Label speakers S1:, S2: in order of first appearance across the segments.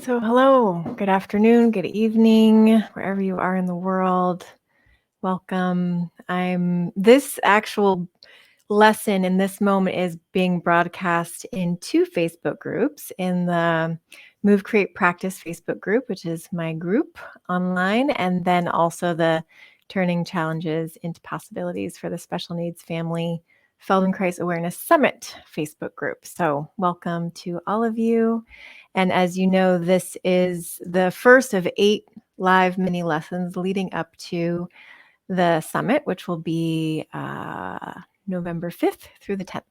S1: So, hello, good afternoon, good evening, wherever you are in the world. Welcome. This actual lesson in this moment is being broadcast in two Facebook groups in the Move, Create, Practice Facebook group, which is my group online, and then also the Turning Challenges into Possibilities for the Special Needs Family Feldenkrais Awareness Summit Facebook group. So, welcome to all of you. And as you know, this is the first of 8 live mini lessons leading up to the summit, which will be November 5th through the 10th.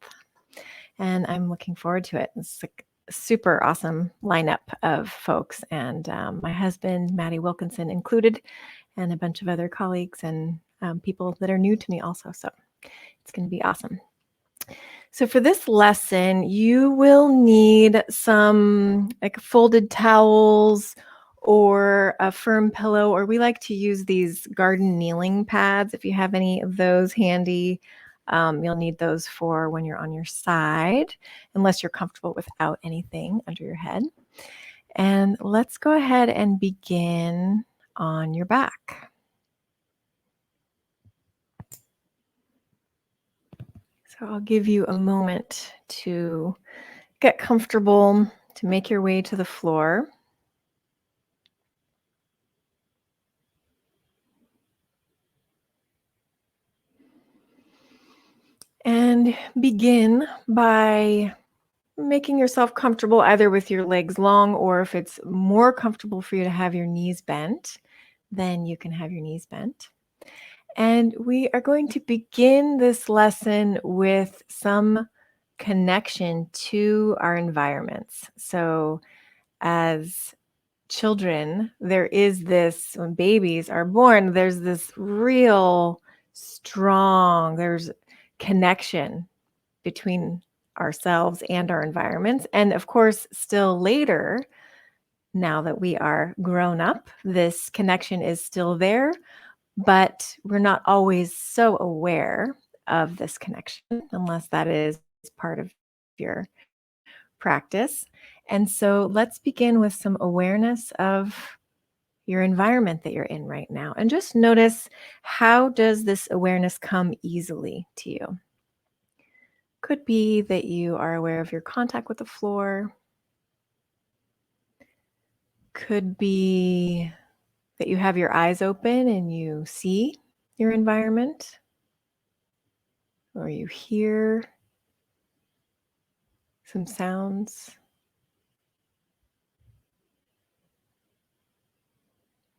S1: And I'm looking forward to it. It's a super awesome lineup of folks, and my husband, Maddie Wilkinson, included, and a bunch of other colleagues and people that are new to me also. So it's going to be awesome. So for this lesson, you will need some like folded towels or a firm pillow, or we like to use these garden kneeling pads. If you have any of those handy, you'll need those for when you're on your side, unless you're comfortable without anything under your head. And let's go ahead and begin on your back. So I'll give you a moment to get comfortable, to make your way to the floor. And begin by making yourself comfortable either with your legs long, or if it's more comfortable for you to have your knees bent, then you can have your knees bent. And we are going to begin this lesson with some connection to our environments. So as children, there is this, when babies are born, there's this real strong, there's connection between ourselves and our environments. And of course, still later, now that we are grown up, this connection is still there, but we're not always so aware of this connection unless that is part of your practice. And so let's begin with some awareness of your environment that you're in right now. And just notice, how does this awareness come easily to you? Could be that you are aware of your contact with the floor. Could be that you have your eyes open and you see your environment, or you hear some sounds.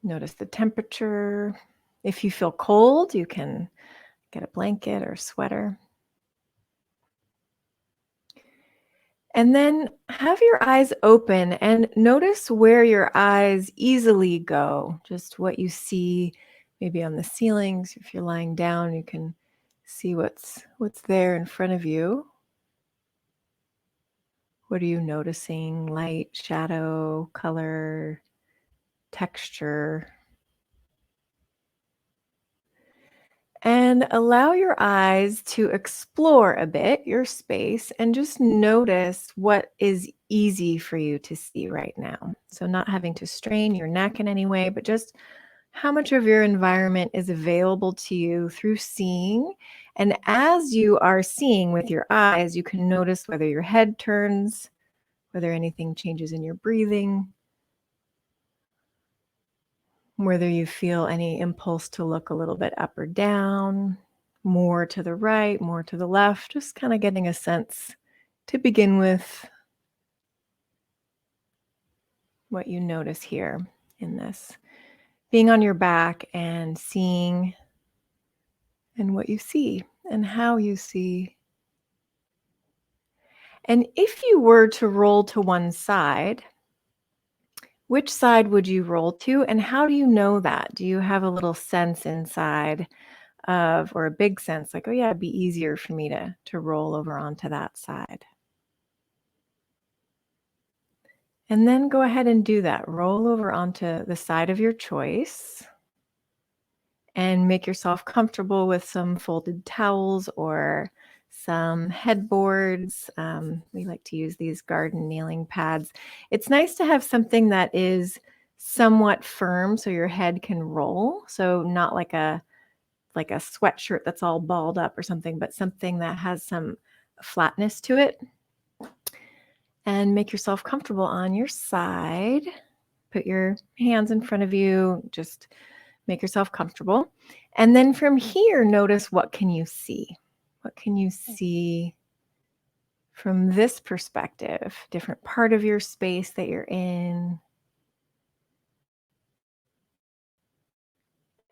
S1: Notice the temperature. If you feel cold, you can get a blanket or a sweater. And then have your eyes open and notice where your eyes easily go, just what you see maybe on the ceilings. If you're lying down, you can see what's there in front of you. What are you noticing? Light, shadow, color, texture. And allow your eyes to explore a bit your space and just notice what is easy for you to see right now. So not having to strain your neck in any way, but just how much of your environment is available to you through seeing. And as you are seeing with your eyes, you can notice whether your head turns, whether anything changes in your breathing, whether you feel any impulse to look a little bit up or down, more to the right, more to the left, just kind of getting a sense to begin with what you notice here in this. Being on your back and seeing and what you see and how you see. And if you were to roll to one side, which side would you roll to, and how do you know that? Do you have a little sense inside of, or a big sense like, oh yeah, it'd be easier for me to roll over onto that side? And then go ahead and do that. Roll over onto the side of your choice and make yourself comfortable with some folded towels or some headboards. We like to use these garden kneeling pads. It's nice to have something that is somewhat firm so your head can roll. So not like a sweatshirt that's all balled up or something, but something that has some flatness to it. And make yourself comfortable on your side. Put your hands in front of you, just make yourself comfortable. And then from here, notice, what can you see? What can you see from this perspective? Different part of your space that you're in.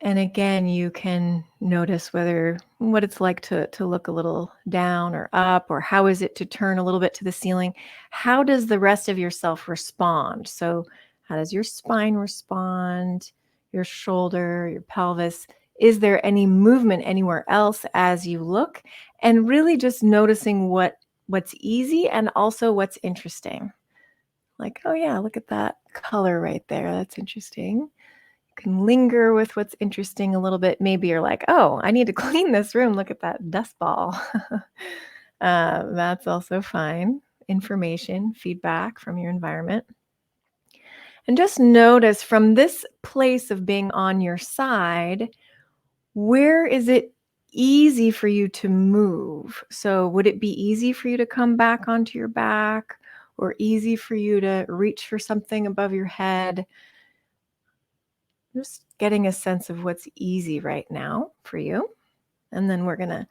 S1: And again, you can notice what it's like to look a little down or up, or how is it to turn a little bit to the ceiling? How does the rest of yourself respond? So how does your spine respond? Your shoulder, your pelvis? Is there any movement anywhere else as you look? And really just noticing what's easy and also what's interesting. Like, oh yeah, look at that color right there. That's interesting. Can linger with what's interesting a little bit. Maybe you're like, oh, I need to clean this room. Look at that dust ball. That's also fine. Information, feedback from your environment. And just notice, from this place of being on your side, where is it easy for you to move? So would it be easy for you to come back onto your back, or easy for you to reach for something above your head? Just getting a sense of what's easy right now for you. And then we're going to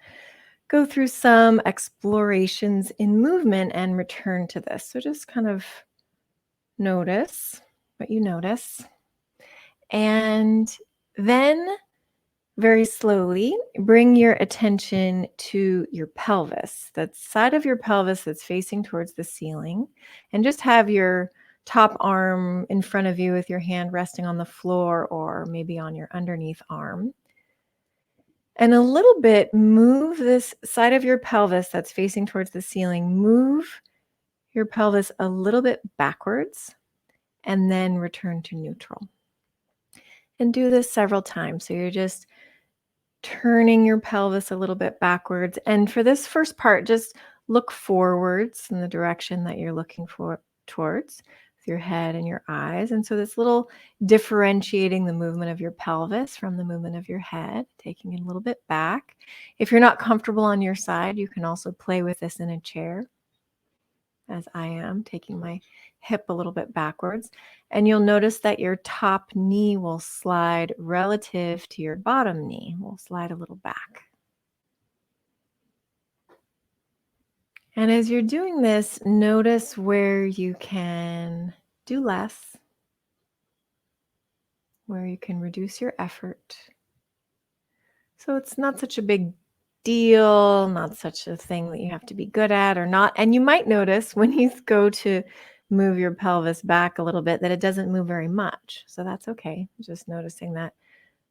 S1: go through some explorations in movement and return to this. So just kind of notice what you notice. And then very slowly bring your attention to your pelvis, that side of your pelvis that's facing towards the ceiling, and just have your top arm in front of you with your hand resting on the floor or maybe on your underneath arm. And a little bit move this side of your pelvis that's facing towards the ceiling, move your pelvis a little bit backwards and then return to neutral. And do this several times. So you're just turning your pelvis a little bit backwards. And for this first part, just look forwards in the direction that you're looking towards with your head and your eyes. And so this little differentiating the movement of your pelvis from the movement of your head, taking it a little bit back. If you're not comfortable on your side, you can also play with this in a chair, as I am, taking my hip a little bit backwards. And you'll notice that your top knee will slide relative to your bottom knee. Will slide a little back. And as you're doing this, notice where you can do less, where you can reduce your effort. So it's not such a big deal, not such a thing that you have to be good at or not. And you might notice when you go to move your pelvis back a little bit that it doesn't move very much. So that's okay. Just noticing that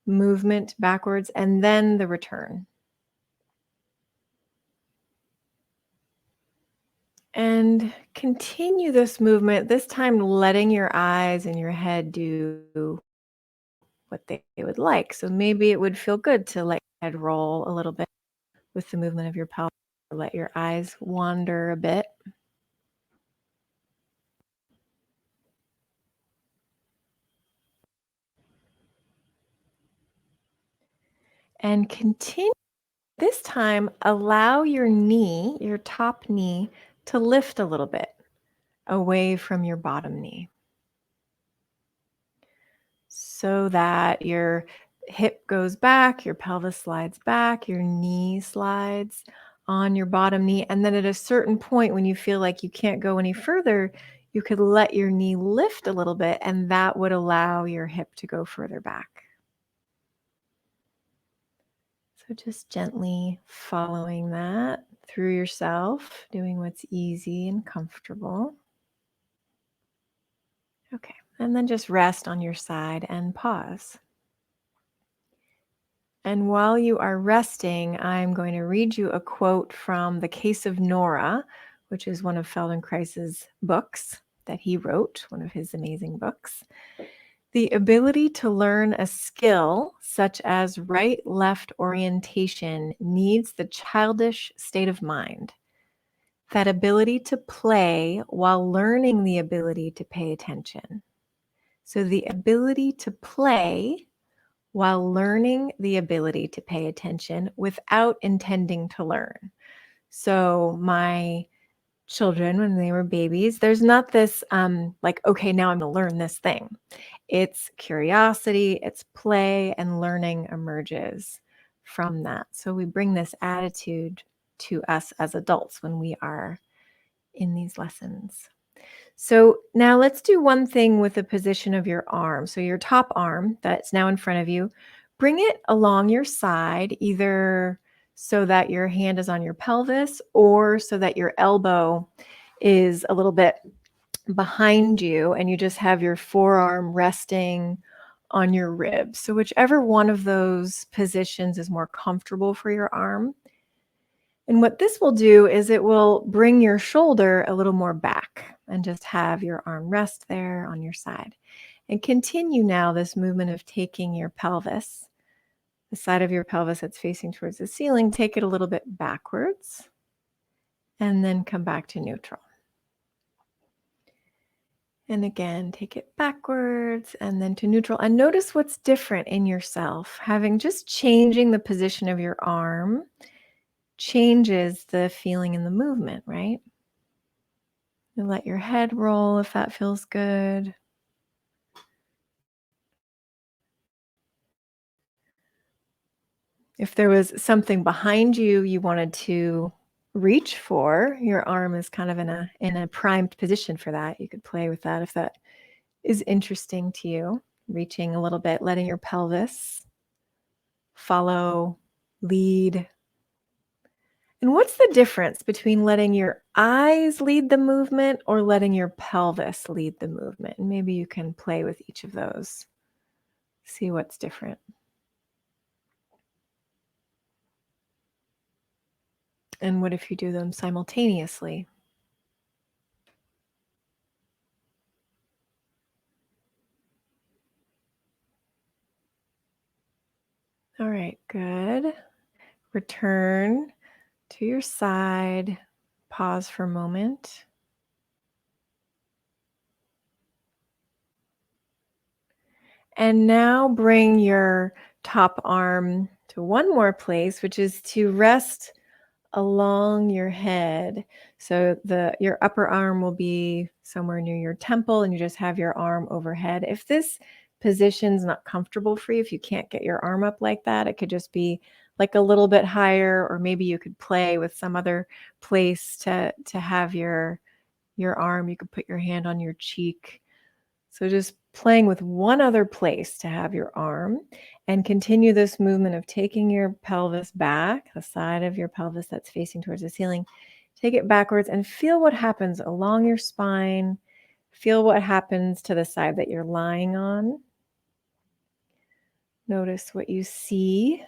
S1: movement backwards and then the return. And continue this movement, this time letting your eyes and your head do what they would like. So maybe it would feel good to let your head roll a little bit with the movement of your pelvis, or let your eyes wander a bit. And continue. This time, allow your knee, your top knee, to lift a little bit away from your bottom knee, so that your hip goes back, your pelvis slides back, your knee slides on your bottom knee. And then at a certain point, when you feel like you can't go any further, you could let your knee lift a little bit, and that would allow your hip to go further back. So just gently following that through yourself, doing what's easy and comfortable. Okay, and then just rest on your side and pause. And while you are resting, I'm going to read you a quote from The Case of Nora, which is one of Feldenkrais's books that he wrote, one of his amazing books. The ability to learn a skill, such as right left orientation, needs the childish state of mind. That ability to play while learning the ability to pay attention. So, the ability to play while learning the ability to pay attention without intending to learn. So, my children, when they were babies, there's not this like, okay, now I'm going to learn this thing. It's curiosity, it's play, and learning emerges from that. So we bring this attitude to us as adults when we are in these lessons. So now let's do one thing with the position of your arm. So your top arm that's now in front of you, bring it along your side, either so that your hand is on your pelvis or so that your elbow is a little bit behind you and you just have your forearm resting on your ribs. So whichever one of those positions is more comfortable for your arm. And what this will do is it will bring your shoulder a little more back and just have your arm rest there on your side. And continue now this movement of taking your pelvis, the side of your pelvis that's facing towards the ceiling, take it a little bit backwards and then come back to neutral. And again, take it backwards and then to neutral. And notice what's different in yourself. Having just changing the position of your arm changes the feeling in the movement, right? You let your head roll if that feels good. If there was something behind you you wanted to reach for, your arm is kind of in a primed position for that. You could play with that if that is interesting to you. Reaching a little bit, letting your pelvis follow, lead. And what's the difference between letting your eyes lead the movement or letting your pelvis lead the movement? And maybe you can play with each of those, see what's different. And what if you do them simultaneously? All right, good. Return to your side. Pause for a moment. And now bring your top arm to one more place, which is to rest along your head. So your upper arm will be somewhere near your temple and you just have your arm overhead. If this position's not comfortable for you, if you can't get your arm up like that, it could just be like a little bit higher, or maybe you could play with some other place to have your arm. You could put your hand on your cheek. So just playing with one other place to have your arm, and continue this movement of taking your pelvis back, the side of your pelvis that's facing towards the ceiling. Take it backwards and feel what happens along your spine. Feel what happens to the side that you're lying on. Notice what you see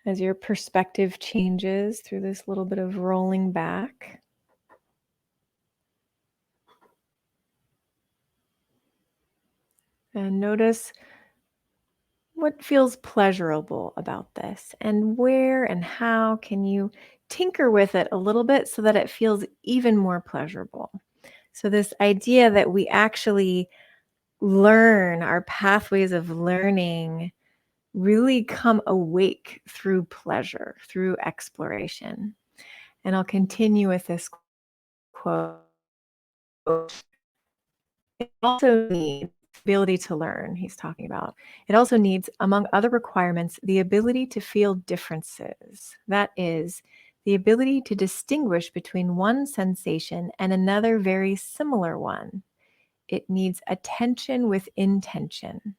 S1: as your perspective changes through this little bit of rolling back. And notice what feels pleasurable about this, and where and how can you tinker with it a little bit so that it feels even more pleasurable. So this idea that we actually learn, our pathways of learning really come awake through pleasure, through exploration. And I'll continue with this quote. It also needs ability to learn, he's talking about. It also needs, among other requirements, the ability to feel differences. That is, the ability to distinguish between one sensation and another very similar one. It needs attention with intention.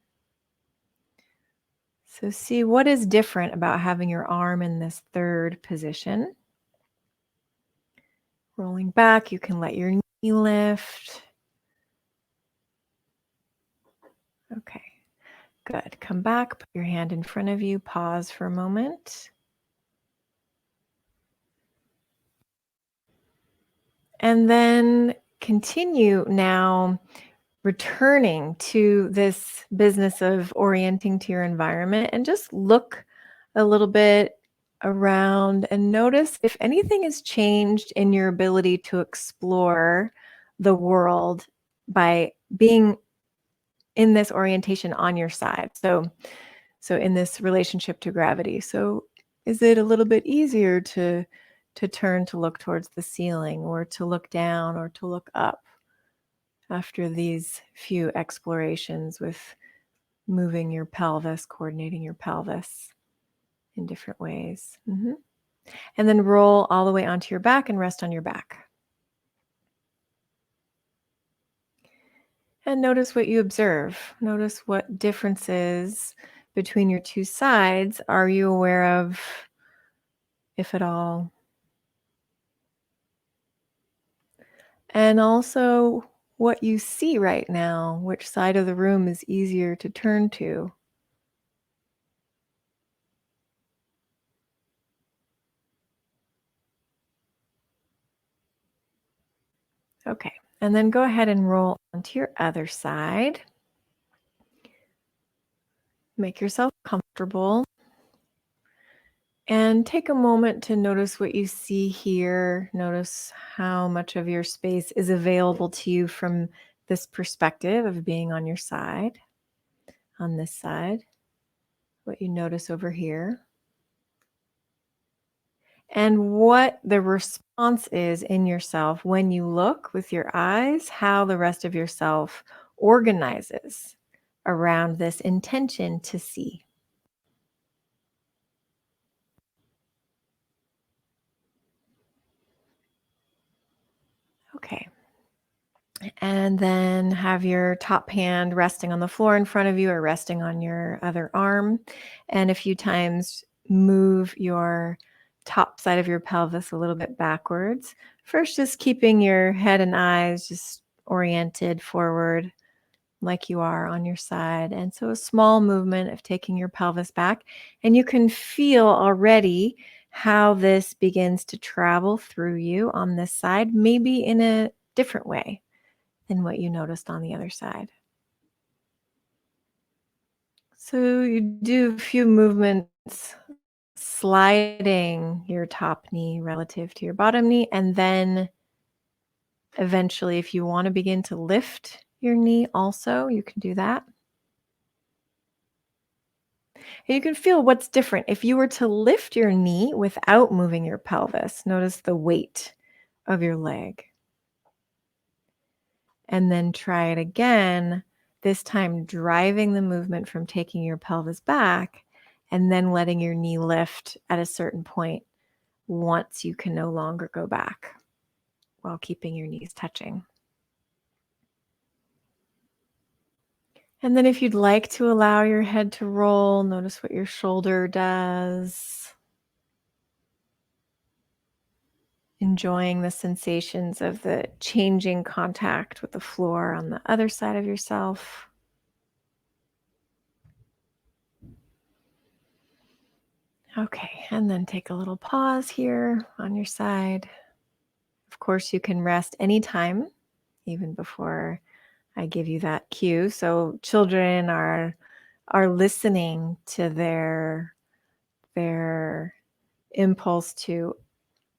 S1: So see what is different about having your arm in this third position. Rolling back, you can let your knee lift. Okay, good. Come back, put your hand in front of you, pause for a moment. And then continue now returning to this business of orienting to your environment and just look a little bit around and notice if anything has changed in your ability to explore the world by being in this orientation on your side. So in this relationship to gravity. So is it a little bit easier to turn to look towards the ceiling or to look down or to look up after these few explorations with moving your pelvis, coordinating your pelvis in different ways? And then roll all the way onto your back and rest on your back. And notice what you observe. Notice what differences between your two sides are you aware of, if at all. And also what you see right now, which side of the room is easier to turn to. Okay, and then go ahead and roll onto your other side. Make yourself comfortable. And take a moment to notice what you see here. Notice how much of your space is available to you from this perspective of being on your side, on this side, what you notice over here, and what the response is in yourself when you look with your eyes, how the rest of yourself organizes around this intention to see. Okay. And then have your top hand resting on the floor in front of you or resting on your other arm. And a few times move your top side of your pelvis a little bit backwards. First, just keeping your head and eyes just oriented forward like you are on your side. And so a small movement of taking your pelvis back. And you can feel already how this begins to travel through you on this side, maybe in a different way than what you noticed on the other side. So you do a few movements sliding your top knee relative to your bottom knee, and then eventually, if you want to begin to lift your knee also, you can do that. And you can feel what's different. If you were to lift your knee without moving your pelvis, notice the weight of your leg. And then try it again, this time driving the movement from taking your pelvis back and then letting your knee lift at a certain point once you can no longer go back while keeping your knees touching. And then if you'd like to allow your head to roll, notice what your shoulder does. Enjoying the sensations of the changing contact with the floor on the other side of yourself. Okay, and then take a little pause here on your side. Of course, you can rest anytime, even before I give you that cue. So children are listening to their impulse to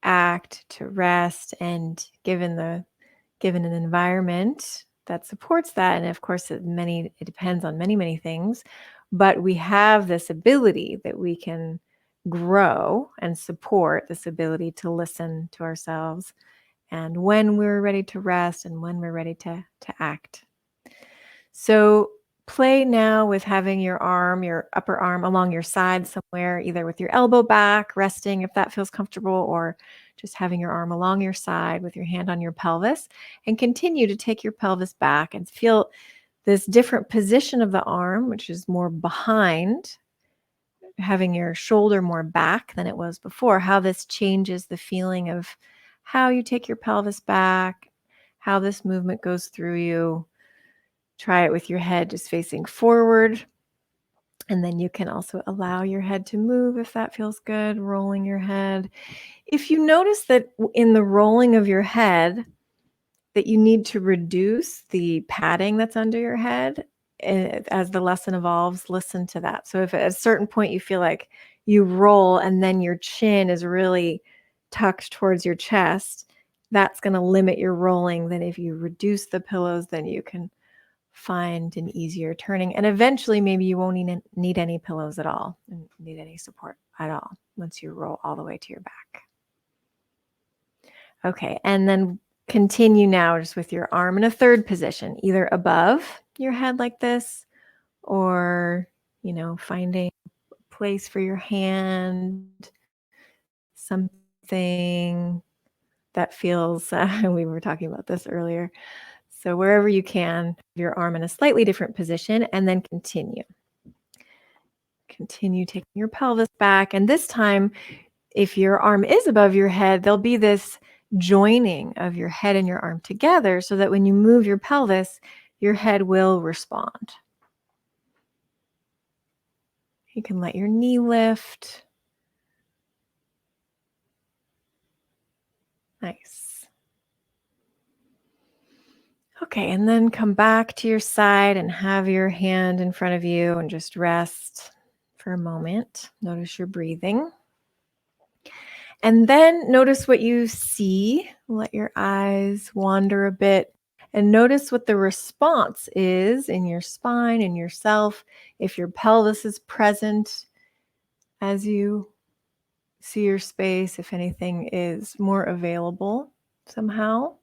S1: act, to rest, and given an environment that supports that, and of course it depends on many things, but we have this ability that we can grow and support this ability to listen to ourselves and when we're ready to rest and when we're ready to act. So play now with having your upper arm along your side somewhere, either with your elbow back, resting if that feels comfortable, or just having your arm along your side with your hand on your pelvis, and continue to take your pelvis back and feel this different position of the arm, which is more behind, having your shoulder more back than it was before, how this changes the feeling of how you take your pelvis back, how this movement goes through you. Try it with your head just facing forward. And then you can also allow your head to move if that feels good, rolling your head. If you notice that in the rolling of your head, that you need to reduce the padding that's under your head. As the lesson evolves, listen to that. So if at a certain point you feel like you roll and then your chin is really tucked towards your chest, that's going to limit your rolling. Then if you reduce the pillows, then you can find an easier turning. And eventually maybe you won't need any pillows at all and need any support at all once you roll all the way to your back. Okay, and then continue now just with your arm in a third position, either above your head like this, or, finding a place for your hand, something that feels, we were talking about this earlier. So wherever you can, your arm in a slightly different position, and then continue. Continue taking your pelvis back. And this time, if your arm is above your head, there'll be this joining of your head and your arm together so that when you move your pelvis, your head will respond. You can let your knee lift. Nice. Okay, and then come back to your side and have your hand in front of you and just rest for a moment. Notice your breathing. And then notice what you see. Let your eyes wander a bit and notice what the response is in your spine and yourself. If your pelvis is present as you see your space, if anything is more available somehow.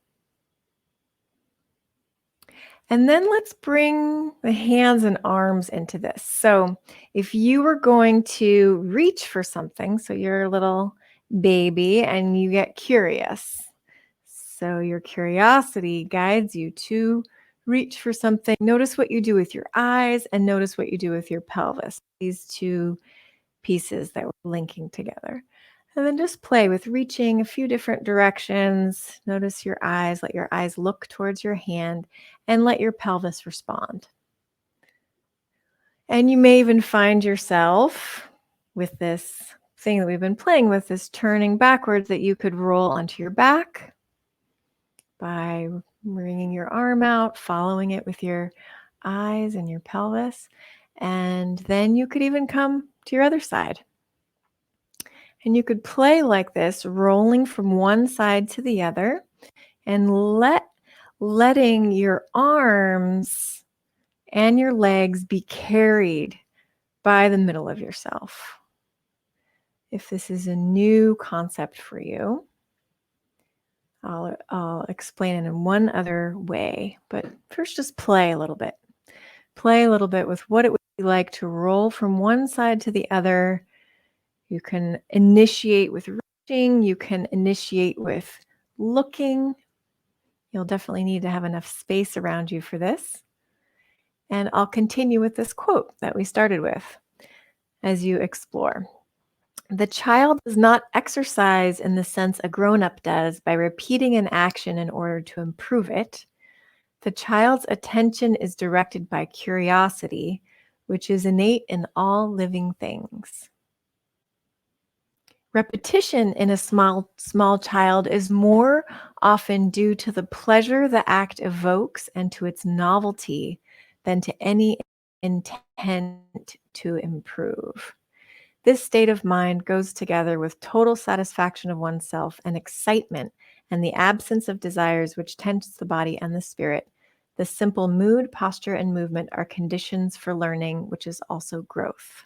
S1: And then let's bring the hands and arms into this. So if you were going to reach for something, so you're a little baby and you get curious. So your curiosity guides you to reach for something. Notice what you do with your eyes and notice what you do with your pelvis. These two pieces that we're linking together. And then just play with reaching a few different directions. Notice your eyes. Let your eyes look towards your hand and let your pelvis respond. And you may even find yourself with this thing that we've been playing with, this turning backwards, that you could roll onto your back by bringing your arm out, following it with your eyes and your pelvis. And then you could even come to your other side. And you could play like this, rolling from one side to the other and letting your arms and your legs be carried by the middle of yourself. If this is a new concept for you, I'll explain it in one other way, but first just play a little bit. Play a little bit with what it would be like to roll from one side to the other. You can initiate with reaching. You can initiate with looking. You'll definitely need to have enough space around you for this. And I'll continue with this quote that we started with as you explore. The child does not exercise in the sense a grown-up does by repeating an action in order to improve it. The child's attention is directed by curiosity, which is innate in all living things. Repetition in a small child is more often due to the pleasure the act evokes and to its novelty than to any intent to improve. This state of mind goes together with total satisfaction of oneself and excitement and the absence of desires which tends the body and the spirit. The simple mood, posture, and movement are conditions for learning, which is also growth.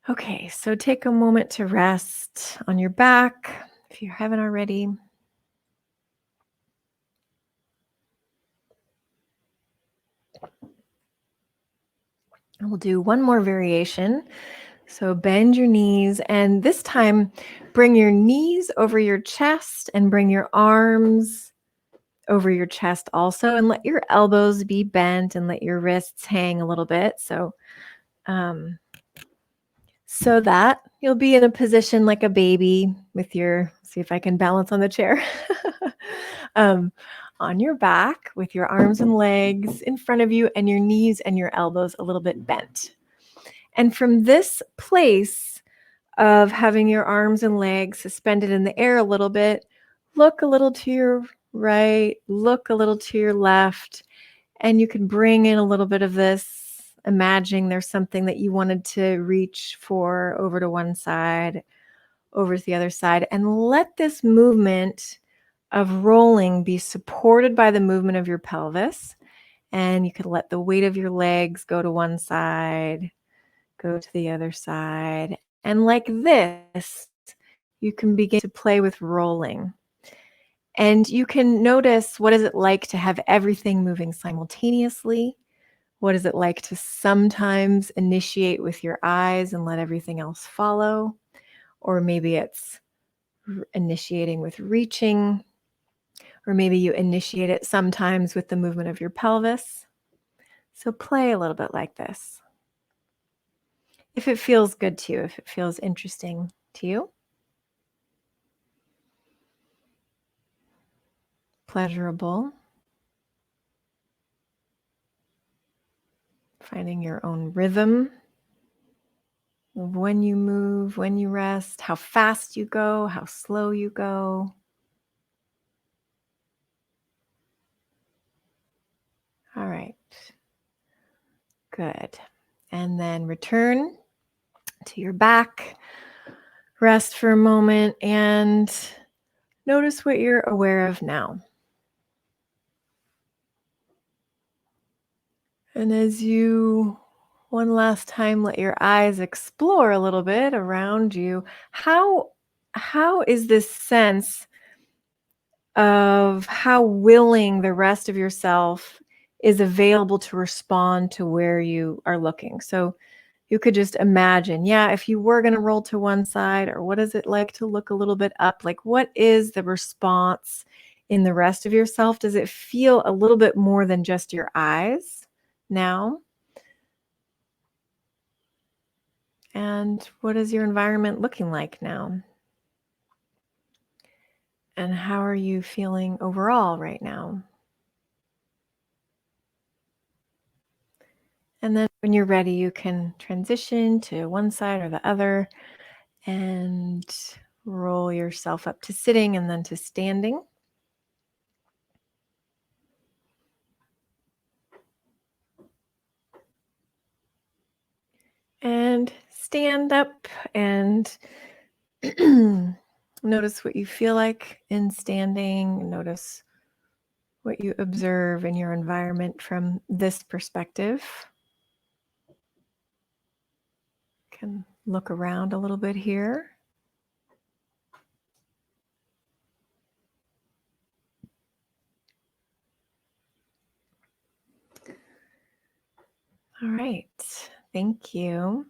S1: Okay, so take a moment to rest on your back if you haven't already. And we'll do one more variation. So bend your knees, and this time bring your knees over your chest and bring your arms over your chest also, and let your elbows be bent and let your wrists hang a little bit. So that you'll be in a position like a baby with see if I can balance on the chair, on your back with your arms and legs in front of you and your knees and your elbows a little bit bent. And from this place of having your arms and legs suspended in the air a little bit, look a little to your right, look a little to your left, and you can bring in a little bit of this, imagining there's something that you wanted to reach for over to one side, over to the other side, and let this movement of rolling be supported by the movement of your pelvis. And you could let the weight of your legs go to one side, go to the other side. And like this, you can begin to play with rolling. And you can notice, what is it like to have everything moving simultaneously? What is it like to sometimes initiate with your eyes and let everything else follow? Or maybe it's initiating with reaching, or maybe you initiate it sometimes with the movement of your pelvis. So play a little bit like this. If it feels good to you, if it feels interesting to you, pleasurable, finding your own rhythm of when you move, when you rest, how fast you go, how slow you go. All right, good. And then return to your back, rest for a moment, and notice what you're aware of now. And as you one last time let your eyes explore a little bit around you, how how is this sense of how willing the rest of yourself is available to respond to where you are looking? So you could just imagine, yeah, if you were going to roll to one side, or what is it like to look a little bit up? Like, what is the response in the rest of yourself? Does it feel a little bit more than just your eyes now? And what is your environment looking like now? And how are you feeling overall right now? And then when you're ready, you can transition to one side or the other and roll yourself up to sitting and then to standing. And stand up and notice what you feel like in standing. Notice what you observe in your environment from this perspective. Can look around a little bit here. All right. Thank you.